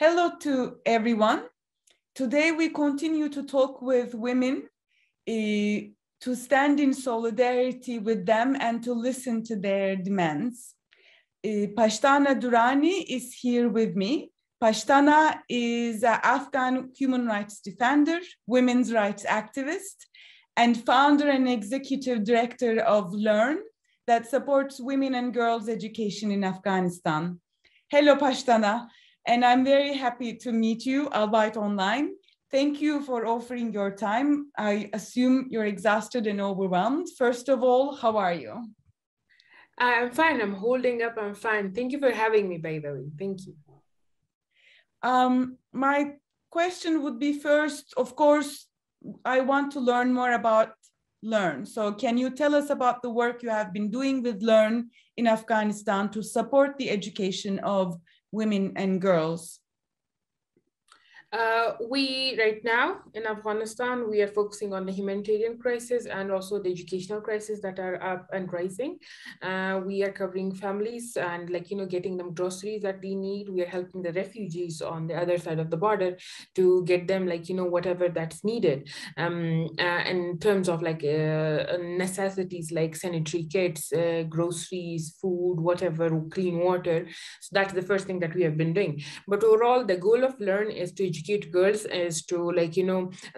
Hello to everyone. Today we continue to talk with women, to stand in solidarity with them and to listen to their demands. Pashtana Durrani is here with me. Pashtana is an Afghan human rights defender, women's rights activist, and founder and executive director of Learn, that supports women and girls' education in Afghanistan. Hello, Pashtana, and I'm very happy to meet you, albeit online. Thank you for offering your time. I assume you're exhausted and overwhelmed. First of all, how are you? I'm fine. I'm holding up. I'm fine. Thank you for having me, by the way. Thank you. My question would be first, of course, I want to learn more about Learn. So can you tell us about the work you have been doing with Learn in Afghanistan to support the education of women and girls? We right now in Afghanistan, we are focusing on the humanitarian crisis and also the educational crisis that are up and rising. We are covering families and getting them groceries that they need. We are helping the refugees on the other side of the border to get them whatever that's needed. In terms of necessities like sanitary kits, groceries, food, whatever, clean water. So that's the first thing that we have been doing. But overall, the goal of Learn is to educate girls is to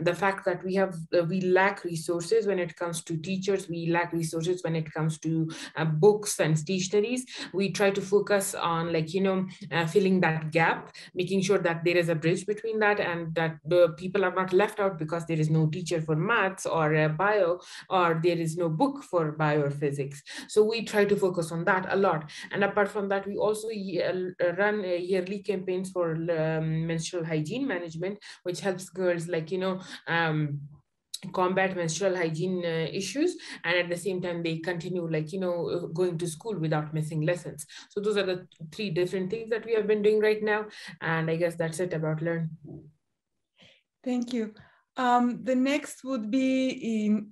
the fact that we lack resources when it comes to teachers, we lack resources when it comes to books and stationaries. We try to focus on filling that gap, making sure that there is a bridge between that and that the people are not left out because there is no teacher for maths or bio, or there is no book for bio or physics. So we try to focus on that a lot. And apart from that, we also run yearly campaigns for menstrual hygiene management, which helps girls combat menstrual hygiene issues, and at the same time they continue going to school without missing lessons. So those are the three different things that we have been doing right now, and I guess that's it about Learn. Thank you. The next would be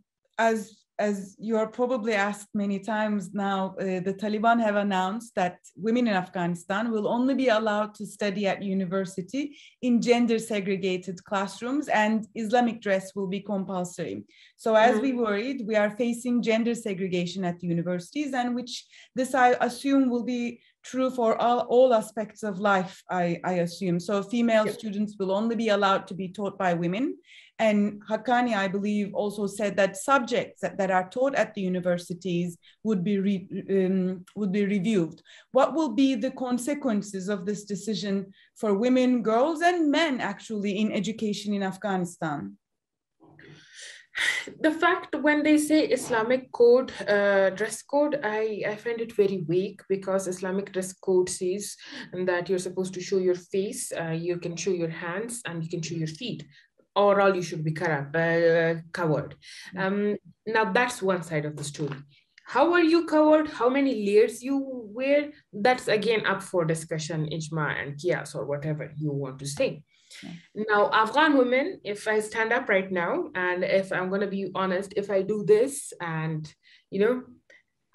as you are probably asked many times now, the Taliban have announced that women in Afghanistan will only be allowed to study at university in gender segregated classrooms, and Islamic dress will be compulsory. So as we worried, we are facing gender segregation at universities, and which this I assume will be true for all aspects of life, I assume. So female students will only be allowed to be taught by women. And Haqqani, I believe, also said that subjects that are taught at the universities would be reviewed. What will be the consequences of this decision for women, girls, and men actually in education in Afghanistan? The fact when they say Islamic code, dress code, I find it very weak, because Islamic dress code says that you're supposed to show your face, you can show your hands, and you can show your feet. Overall, you should be covered. Now that's one side of the story. How are you covered? How many layers you wear? That's again up for discussion, ijma and qiyas, or whatever you want to say. Now, Afghan women, if I stand up right now, and if I'm going to be honest, if I do this, and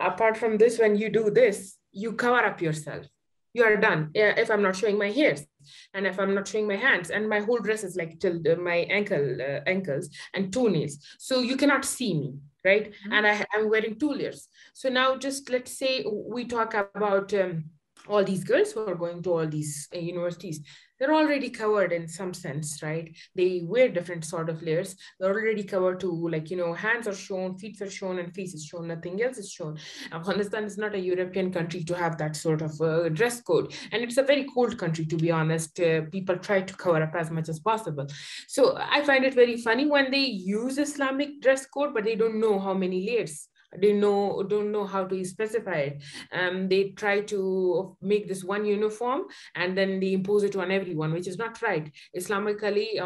apart from this, when you do this, you cover up yourself. You are done. If I'm not showing my hairs, and if I'm not showing my hands, and my whole dress is till my ankles and toenails, so you cannot see me, right? And I'm wearing 2 layers. So now just let's say we talk about all these girls who are going to all these universities. They're already covered in some sense, right? They wear different sort of layers. They're already covered to hands are shown, feet are shown, and face is shown. Nothing else is shown. Afghanistan is not a European country to have that sort of dress code. And it's a very cold country, to be honest. People try to cover up as much as possible. So I find it very funny when they use Islamic dress code, but they don't know how many layers. They don't know how to specify it. They try to make this one uniform, and then they impose it on everyone, which is not right. Islamically,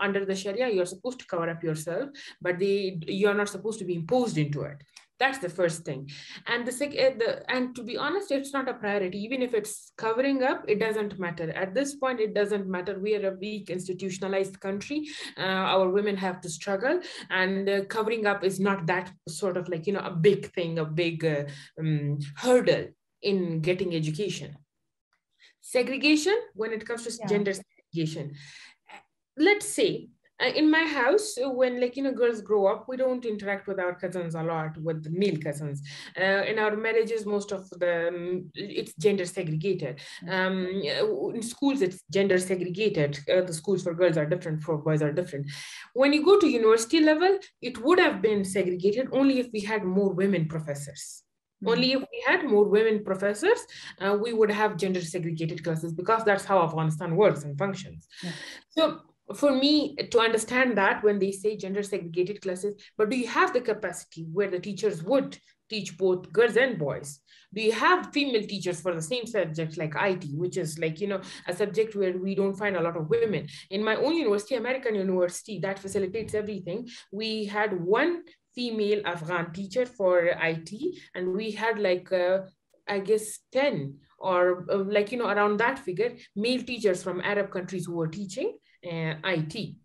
under the Sharia, you're supposed to cover up yourself, but you're not supposed to be imposed into it. That's the first thing. And the second, and to be honest, it's not a priority. Even if it's covering up, it doesn't matter. At this point, it doesn't matter. We are a weak, institutionalized country. Our women have to struggle, and covering up is not that sort of a big thing, a big hurdle in getting education. Segregation, when it comes to gender segregation, let's say in my house, when girls grow up, we don't interact with our cousins a lot, with the male cousins. In our marriages, most of it's gender segregated. In schools, it's gender segregated. The schools for girls are different, for boys are different. When you go to university level, it would have been segregated only if we had more women professors. Only if we had more women professors, we would have gender segregated classes, because that's how Afghanistan works and functions. So for me to understand that, when they say gender segregated classes, but do you have the capacity where the teachers would teach both girls and boys? Do you have female teachers for the same subject, like IT, which is a subject where we don't find a lot of women? In my own university, American University, that facilitates everything. We had one female Afghan teacher for IT, and we had I guess 10 or around that figure, male teachers from Arab countries who were teaching IT.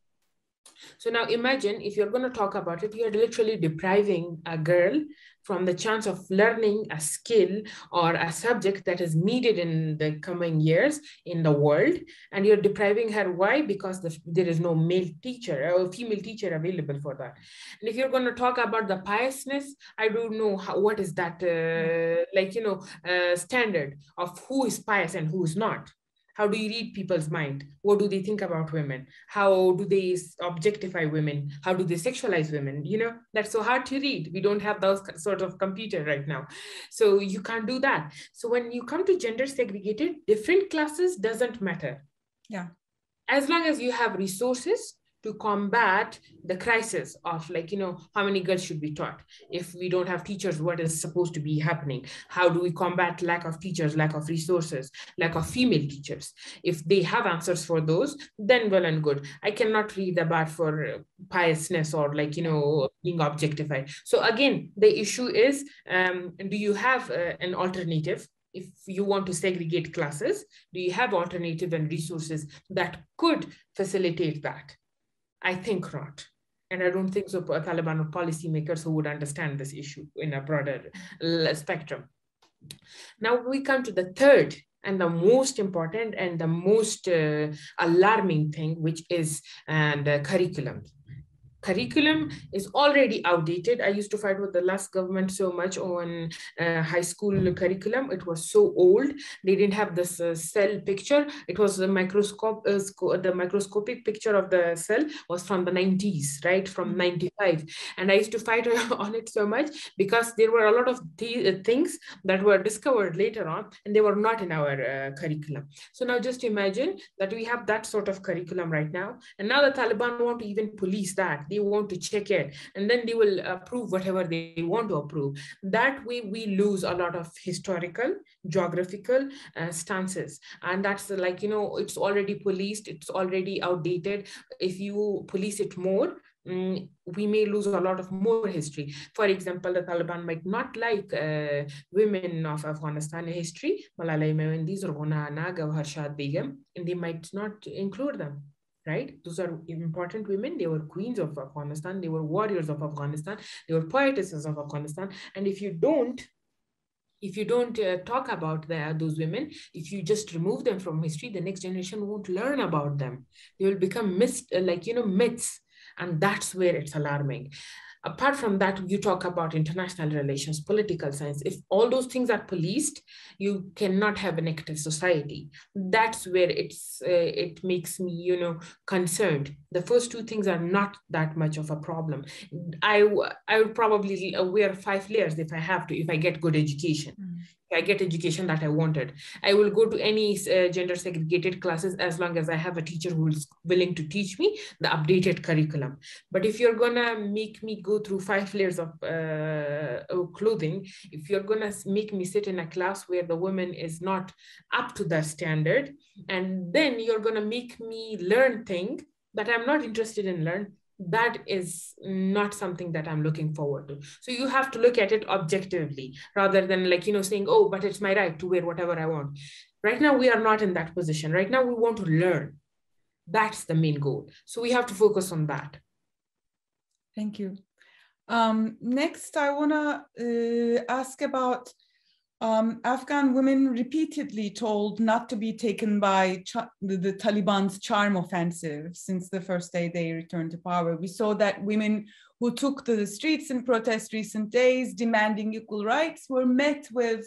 So now imagine, if you're going to talk about it, you're literally depriving a girl from the chance of learning a skill or a subject that is needed in the coming years in the world. And you're depriving her. Why? Because there is no male teacher or female teacher available for that. And if you're going to talk about the piousness, I don't know what is that standard of who is pious and who is not. How do you read people's mind? What do they think about women? How do they objectify women? How do they sexualize women? That's so hard to read. We don't have those sort of computer right now. So you can't do that. So when you come to gender segregated, different classes doesn't matter. Yeah. As long as you have resources to combat the crisis of how many girls should be taught. If we don't have teachers, what is supposed to be happening? How do we combat lack of teachers, lack of resources, lack of female teachers? If they have answers for those, then well and good. I cannot read about for piousness or being objectified. So again, the issue is, do you have an alternative? If you want to segregate classes, do you have alternative and resources that could facilitate that? I think not. And I don't think so Taliban or policymakers who would understand this issue in a broader spectrum. Now we come to the third and the most important and the most alarming thing, which is the curriculum. Curriculum is already outdated. I used to fight with the last government so much on high school curriculum. It was so old. They didn't have this cell picture. It was the microscope. The microscopic picture of the cell was from the 90s, right? From 95. And I used to fight on it so much because there were a lot of things that were discovered later on, and they were not in our curriculum. So now just imagine that we have that sort of curriculum right now. And now the Taliban want to even police that. They want to check it, and then they will approve whatever they want to approve. That way we lose a lot of historical, geographical stances. And that's it's already policed, it's already outdated. If you police it more, we may lose a lot of more history. For example, the Taliban might not like women of Afghanistan history, and they might not include them. Right? Those are important women. They were queens of Afghanistan. They were warriors of Afghanistan. They were poetesses of Afghanistan. And if you don't talk about those women, if you just remove them from history, the next generation won't learn about them. They will become myths. And that's where it's alarming. Apart from that, you talk about international relations, political science. If all those things are policed, you cannot have an active society. That's where it makes me, concerned. The first two things are not that much of a problem. I would probably wear 5 layers if I get good education. I get education that I wanted. I will go to any gender segregated classes as long as I have a teacher who is willing to teach me the updated curriculum. But if you're gonna make me go through 5 layers of clothing, if you're gonna make me sit in a class where the woman is not up to that standard, and then you're gonna make me learn things that I'm not interested in learn, that is not something that I'm looking forward to. So you have to look at it objectively rather than saying, oh, but it's my right to wear whatever I want. Right now, we are not in that position. Right now, we want to learn. That's the main goal. So we have to focus on that. Thank you. Next, I want to ask about Afghan women repeatedly told not to be taken by the Taliban's charm offensive since the first day they returned to power. We saw that women who took to the streets in protest recent days demanding equal rights were met with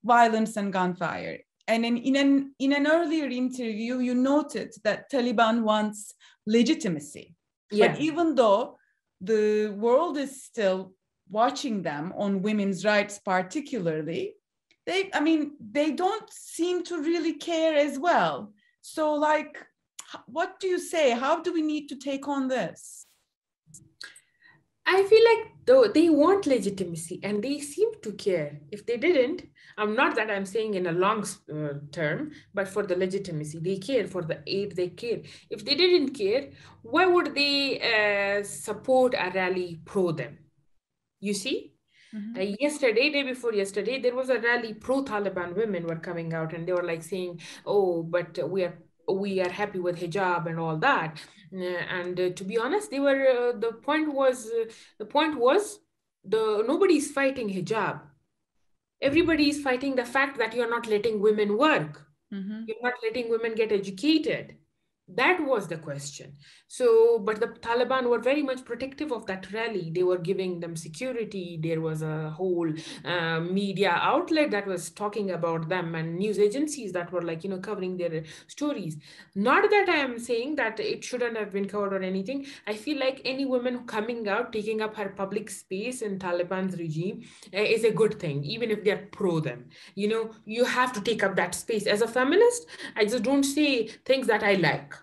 violence and gunfire. And in an earlier interview, you noted that Taliban wants legitimacy. Yeah. But even though the world is still watching them on women's rights particularly, they don't seem to really care as well. So like, what do you say? How do we need to take on this? I feel like though they want legitimacy and they seem to care. If they didn't, I'm not that I'm saying in a long term, but for the legitimacy, they care. For the aid, they care. If they didn't care, why would they support a rally pro them? You see? Mm-hmm. Yesterday, day before yesterday, there was a rally pro-Taliban. Women were coming out and they were like saying, oh, but we are happy with hijab and all that. And to be honest, they were the point was nobody's fighting hijab. Everybody is fighting the fact that you're not letting women work. Mm-hmm. You're not letting women get educated. That was the question. So, but the Taliban were very much protective of that rally. They were giving them security. There was a whole media outlet that was talking about them and news agencies that were like, covering their stories. Not that I am saying that it shouldn't have been covered or anything. I feel like any woman coming out, taking up her public space in Taliban's regime is a good thing, even if they're pro them. You have to take up that space. As a feminist, I just don't say things that I like.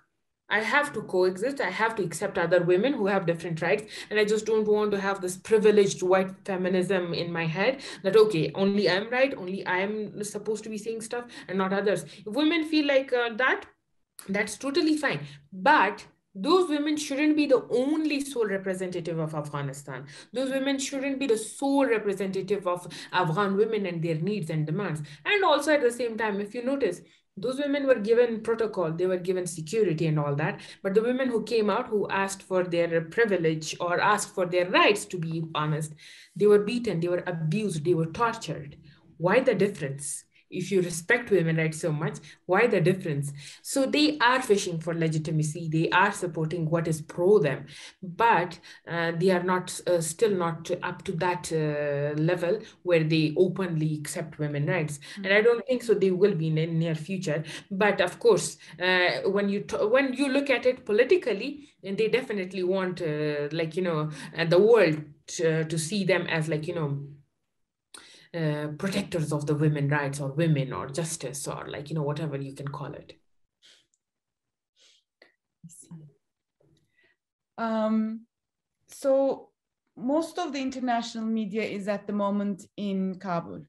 I have to coexist. I have to accept other women who have different rights. And I just don't want to have this privileged white feminism in my head that, okay, only I'm right, only I'm supposed to be saying stuff and not others. If women feel like that's totally fine. But those women shouldn't be the only sole representative of Afghanistan. Those women shouldn't be the sole representative of Afghan women and their needs and demands. And also at the same time, if you notice, those women were given protocol, they were given security and all that. But the women who came out, who asked for their privilege or asked for their rights, to be honest, they were beaten, they were abused, they were tortured. Why the difference? If you respect women's rights so much, why the difference? So they are fishing for legitimacy. They are supporting what is pro them, but they are not still not up to that level where they openly accept women's rights. Mm-hmm. And I don't think so they will be in the near future. But of course, when you look at it politically, and they definitely want the world to see them as protectors of the women's rights or women or justice or whatever you can call it. So most of the international media is at the moment in Kabul.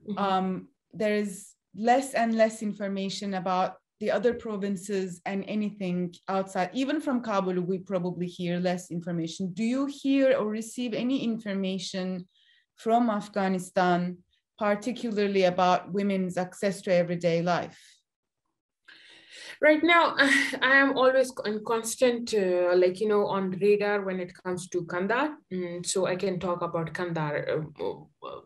Mm-hmm. There is less and less information about the other provinces and anything outside. Even from Kabul, we probably hear less information. Do you hear or receive any information from Afghanistan, particularly about women's access to everyday life? Right now, I am always in constant, on radar when it comes to Kandahar. So I can talk about Kandahar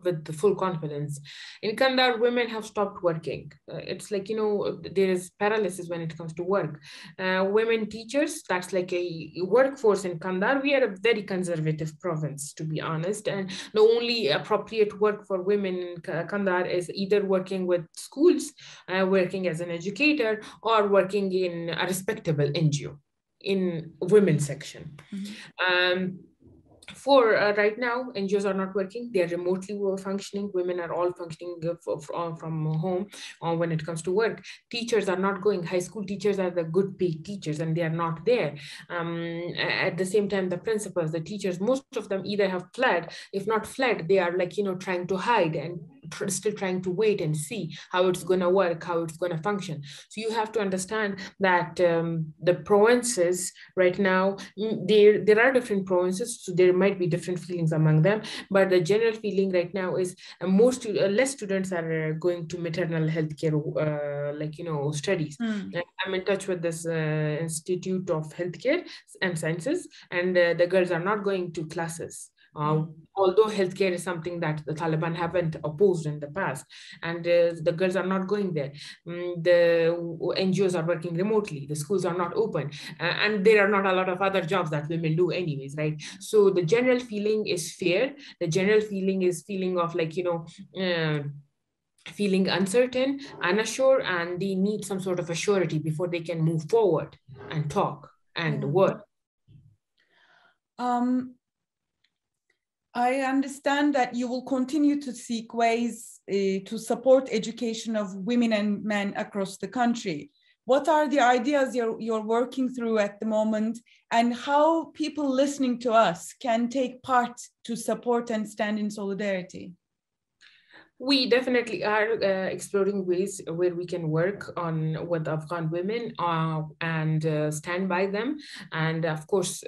with the full confidence. In Kandahar, women have stopped working. It's there is paralysis when it comes to work. Women teachers, that's like a workforce in Kandahar. We are a very conservative province, to be honest. And the only appropriate work for women in Kandahar is either working with schools, working as an educator, or working in a respectable NGO in women's section. Mm-hmm. For right now, NGOs are not working. They are remotely functioning. Women are all functioning from home when it comes to work. Teachers are not going. High school teachers are the good paid teachers and they are not there. At the same time, the principals, the teachers, most of them either have fled. If not fled, they are trying to hide and still trying to wait and see how it's going to work, how it's going to function. So you have to understand that the provinces right now, there are different provinces, so there might be different feelings among them, but the general feeling right now is less students are going to maternal health care studies. I'm in touch with this Institute of Healthcare and Sciences, and the girls are not going to classes. Although healthcare is something that the Taliban haven't opposed in the past, and the girls are not going there. The NGOs are working remotely, the schools are not open, and there are not a lot of other jobs that women do anyways, right? So the general feeling is fear. The general feeling is feeling of like, feeling uncertain, unsure, and they need some sort of a surety before they can move forward and talk and work. I understand that you will continue to seek ways to support education of women and men across the country. What are the ideas you're working through at the moment, and how people listening to us can take part to support and stand in solidarity? We definitely are exploring ways where we can work on with Afghan women and stand by them. And of course,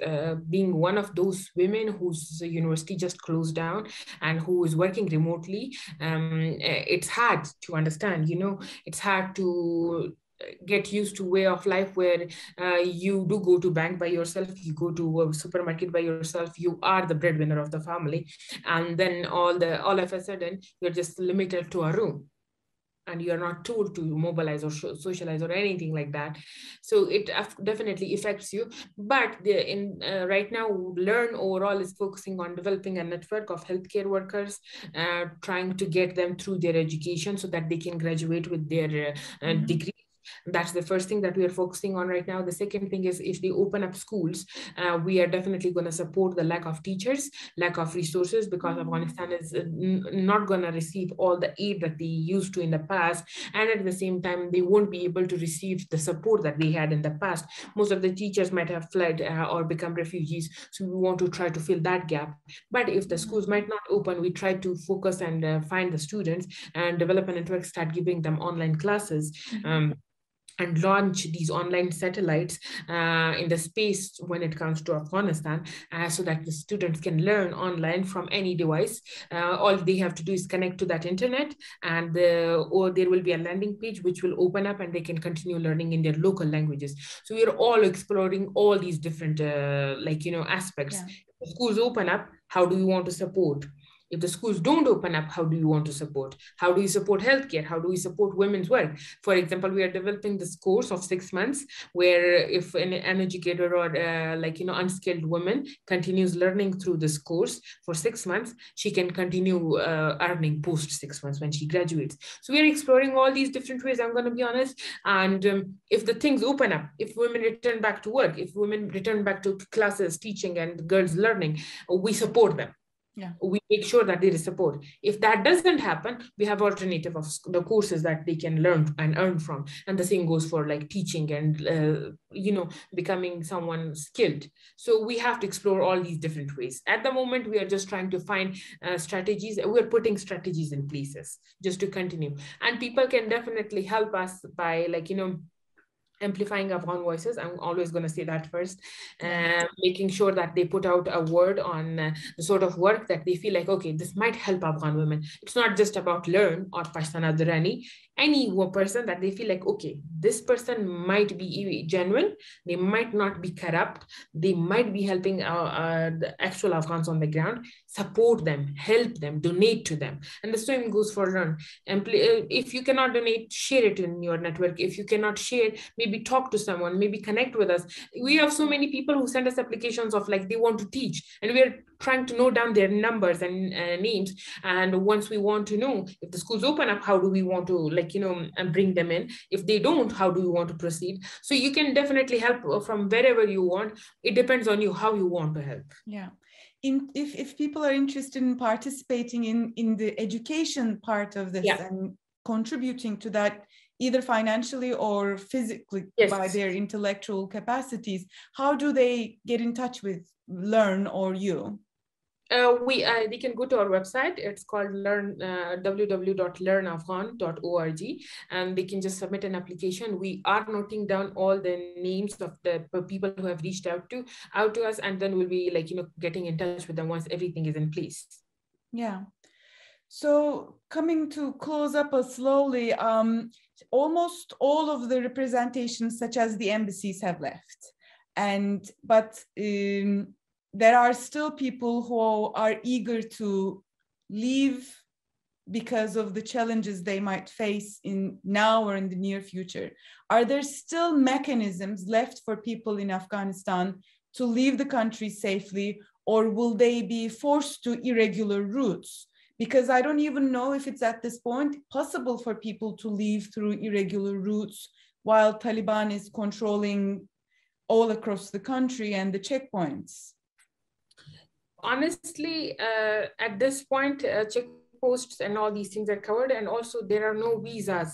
being one of those women whose university just closed down and who is working remotely, it's hard to understand, it's hard to get used to way of life where you do go to bank by yourself, you go to a supermarket by yourself, you are the breadwinner of the family, and then all of a sudden you're just limited to a room and you're not told to mobilize or socialize or anything like that. So it definitely affects you. But right now, Learn overall is focusing on developing a network of healthcare workers, trying to get them through their education so that they can graduate with their degree. That's the first thing that we are focusing on right now. The second thing is, if they open up schools, we are definitely going to support the lack of teachers, lack of resources, because Afghanistan is not going to receive all the aid that they used to in the past. And at the same time, they won't be able to receive the support that they had in the past. Most of the teachers might have fled or become refugees. So we want to try to fill that gap. But if the schools might not open, we try to focus and find the students and develop a network, start giving them online classes. And launch these online satellites in the space when it comes to Afghanistan, so that the students can learn online from any device. All they have to do is connect to that internet, and or there will be a landing page which will open up and they can continue learning in their local languages. So we are all exploring all these different aspects. Yeah. If schools open up, how do we want to support? If the schools don't open up, how do you want to support? How do you support healthcare? How do we support women's work? For example, we are developing this course of 6 months where if an educator or unskilled woman continues learning through this course for 6 months, she can continue earning post 6 months when she graduates. So we are exploring all these different ways, I'm going to be honest. And if the things open up, if women return back to work, if women return back to classes, teaching and girls learning, we support them. Yeah. We make sure that there is support. If that doesn't happen, we have alternative of the courses that they can learn and earn from. And the same goes for like teaching and, becoming someone skilled. So we have to explore all these different ways. At the moment, we are just trying to find strategies. We're putting strategies in places just to continue. And people can definitely help us by amplifying Afghan voices. I'm always going to say that first, making sure that they put out a word on the sort of work that they feel like, okay, this might help Afghan women. It's not just about Learn or Pashtana Durrani. Any person that they feel like, okay, this person might be genuine, they might not be corrupt, they might be helping the actual Afghans on the ground, support them, help them, donate to them. And the same goes for Learn. If you cannot donate, share it in your network. If you cannot share, maybe talk to someone, maybe connect with us. We have so many people who send us applications of like they want to teach, and we're trying to note down their numbers and names. And once we want to know if the schools open up, how do we want to and bring them in? If they don't, how do you want to proceed? So you can definitely help from wherever you want. It depends on you how you want to help. Yeah. If people are interested in participating in the education part of this and contributing to that, either financially or physically by their intellectual capacities, how do they get in touch with Learn or you? They can go to our website. It's called www.learnafghan.org, and they can just submit an application. We are noting down all the names of the people who have reached out to us, and then we'll be getting in touch with them once everything is in place. Yeah. So coming to close up slowly, almost all of the representations, such as the embassies, have left, but there are still people who are eager to leave because of the challenges they might face in now or in the near future. Are there still mechanisms left for people in Afghanistan to leave the country safely, or will they be forced to irregular routes? Because I don't even know if it's at this point possible for people to leave through irregular routes while Taliban is controlling all across the country and the checkpoints. Honestly, at this point, checkposts and all these things are covered, and also there are no visas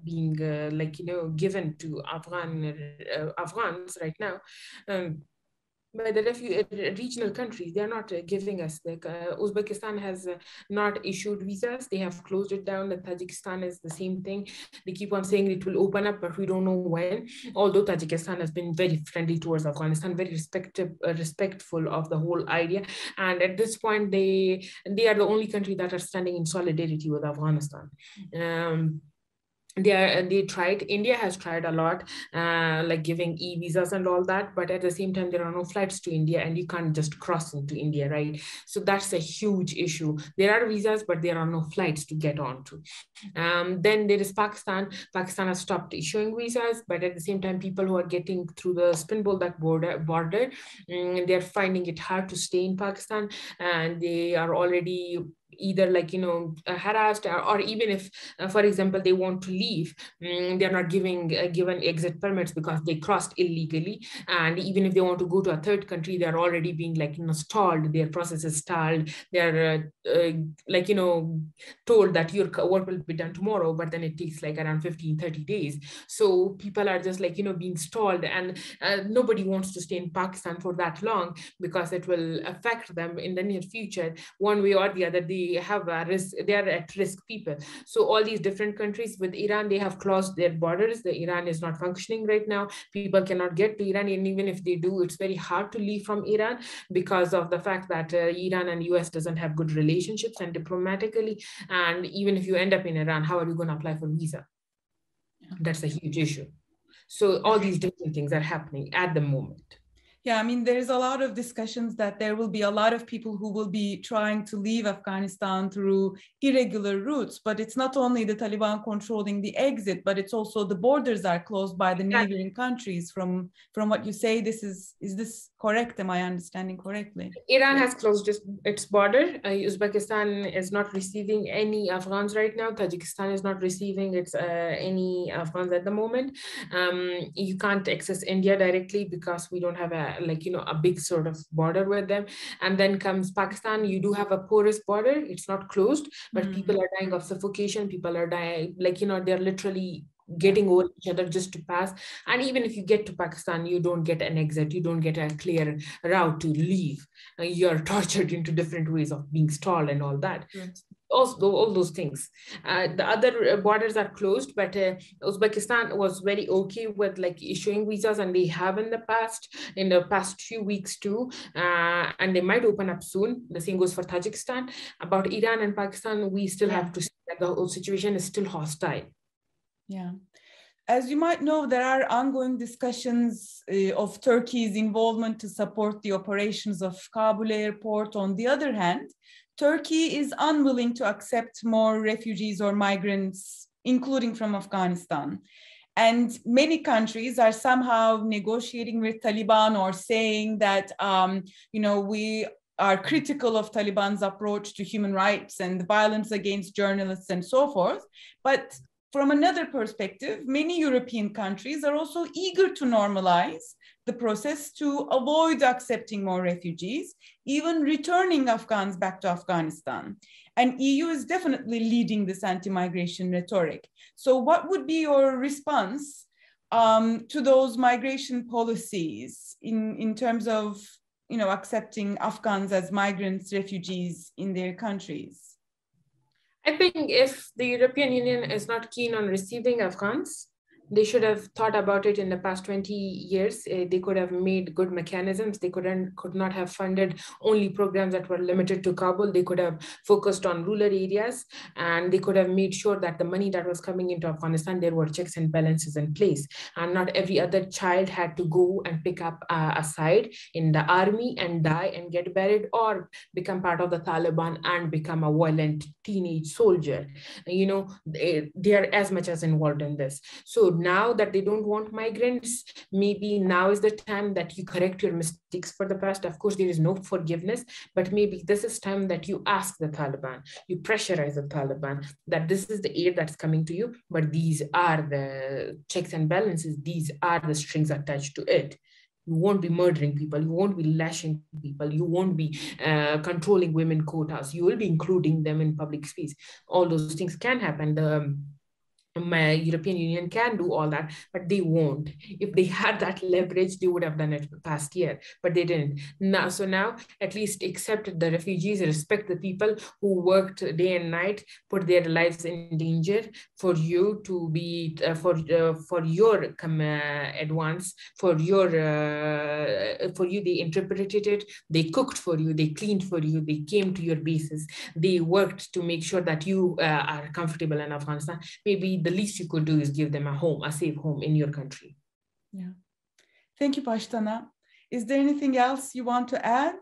being given to Afghans right now. By the regional countries, they are not giving us. Like Uzbekistan has not issued visas; they have closed it down. And Tajikistan is the same thing. They keep on saying it will open up, but we don't know when. Although Tajikistan has been very friendly towards Afghanistan, very respectful of the whole idea, and at this point, they are the only country that are standing in solidarity with Afghanistan. India has tried a lot, like giving e-visas and all that, but at the same time there are no flights to India and you can't just cross into India, right? So that's a huge issue. There are visas, but there are no flights to get onto. Then there is Pakistan. Pakistan has stopped issuing visas, but at the same time people who are getting through the Spinboldak border, they're finding it hard to stay in Pakistan, and they are already either harassed, or even if for example they want to leave, they're not given exit permits because they crossed illegally, and even if they want to go to a third country, they're already being stalled. Their process is stalled. They're told that your work will be done tomorrow, but then it takes around 15-30 days. So people are just being stalled, and nobody wants to stay in Pakistan for that long because it will affect them in the near future one way or the other. They have a risk, they are at risk people. So all these different countries, with Iran, they have closed their borders. Iran is not functioning right now. People cannot get to Iran, and even if they do, it's very hard to leave from Iran because of the fact that Iran and US doesn't have good relationships and diplomatically. And even if you end up in Iran, how are you going to apply for visa? That's a huge issue. So all these different things are happening at the moment. Yeah, I mean, there's a lot of discussions that there will be a lot of people who will be trying to leave Afghanistan through irregular routes, but it's not only the Taliban controlling the exit, but it's also the borders are closed by the neighboring countries. From what you say, is this correct? Am I understanding correctly? Iran has closed its border. Uzbekistan is not receiving any Afghans right now. Tajikistan is not receiving any Afghans at the moment. You can't access India directly because we don't have a big sort of border with them. And then comes Pakistan. You do have a porous border. It's not closed, but people are dying of suffocation. People are dying, they're literally getting over each other just to pass. And even if you get to Pakistan, you don't get an exit. You don't get a clear route to leave. You're tortured into different ways of being stalled and all that. Also, all those things. The other borders are closed, but Uzbekistan was very okay with issuing visas, and they have in the past few weeks too, and they might open up soon. The same goes for Tajikistan. About Iran and Pakistan, we still have to see that the whole situation is still hostile. Yeah. As you might know, there are ongoing discussions of Turkey's involvement to support the operations of Kabul airport. On the other hand, Turkey is unwilling to accept more refugees or migrants, including from Afghanistan. And many countries are somehow negotiating with Taliban or saying that, we are critical of Taliban's approach to human rights and the violence against journalists and so forth. But from another perspective, many European countries are also eager to normalize the process to avoid accepting more refugees, even returning Afghans back to Afghanistan. And EU is definitely leading this anti-migration rhetoric. So what would be your response to those migration policies in terms of accepting Afghans as migrants, refugees in their countries? I think if the European Union is not keen on receiving Afghans, They should have thought about it in the past 20 years. They could have made good mechanisms. They could not have funded only programs that were limited to Kabul. They could have focused on rural areas, and they could have made sure that the money that was coming into Afghanistan, there were checks and balances in place. And not every other child had to go and pick up a side in the army and die and get buried, or become part of the Taliban and become a violent teenage soldier. They are as much as involved in this. So now that they don't want migrants, maybe now is the time that you correct your mistakes for the past. Of course, there is no forgiveness, but maybe this is time that you ask the Taliban, you pressurize the Taliban that this is the aid that's coming to you, but these are the checks and balances, these are the strings attached to it. You won't be murdering people, you won't be lashing people, you won't be controlling women quotas, you will be including them in public space. All those things can happen. The European Union can do all that, but they won't. If they had that leverage, they would have done it past year, but they didn't. Now at least accept the refugees, respect the people who worked day and night, put their lives in danger for you to be for your advance, for you. They interpreted it, they cooked for you, they cleaned for you, they came to your bases, they worked to make sure that you are comfortable in Afghanistan. Maybe the least you could do is give them a home, a safe home in your country. Yeah. Thank you, Pashtana. Is there anything else you want to add?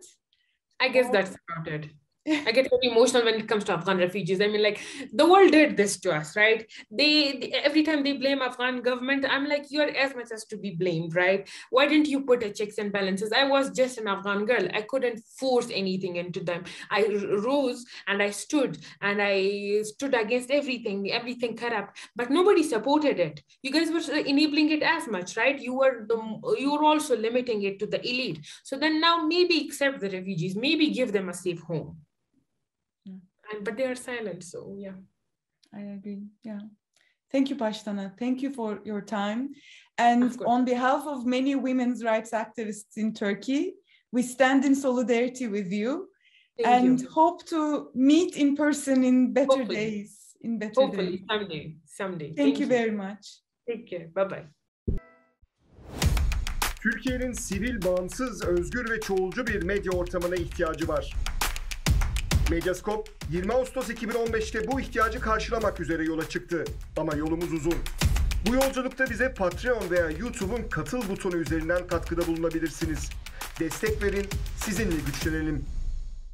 I guess that's about it. I get very emotional when it comes to Afghan refugees. I mean, like, the world did this to us, right? They every time they blame Afghan government, I'm like, you're as much as to be blamed, right? Why didn't you put a checks and balances? I was just an Afghan girl. I couldn't force anything into them. I rose and I stood against everything corrupt, but nobody supported it. You guys were enabling it as much, right? You were also limiting it to the elite. So then now maybe accept the refugees, maybe give them a safe home. But they are silent, so yeah. I agree, yeah. Thank you, Pashtana. Thank you for your time. And on behalf of many women's rights activists in Turkey, we stand in solidarity with you. Thank you. Hope to meet in person in better days. Hopefully, someday. Thank you very much. Take care, bye-bye. Türkiye'nin sivil, bağımsız, özgür ve çoğulcu bir medya ortamına ihtiyacı var. Medyascope 20 Ağustos 2015'te bu ihtiyacı karşılamak üzere yola çıktı. Ama yolumuz uzun. Bu yolculukta bize Patreon veya YouTube'un katıl butonu üzerinden katkıda bulunabilirsiniz. Destek verin, sizinle güçlenelim.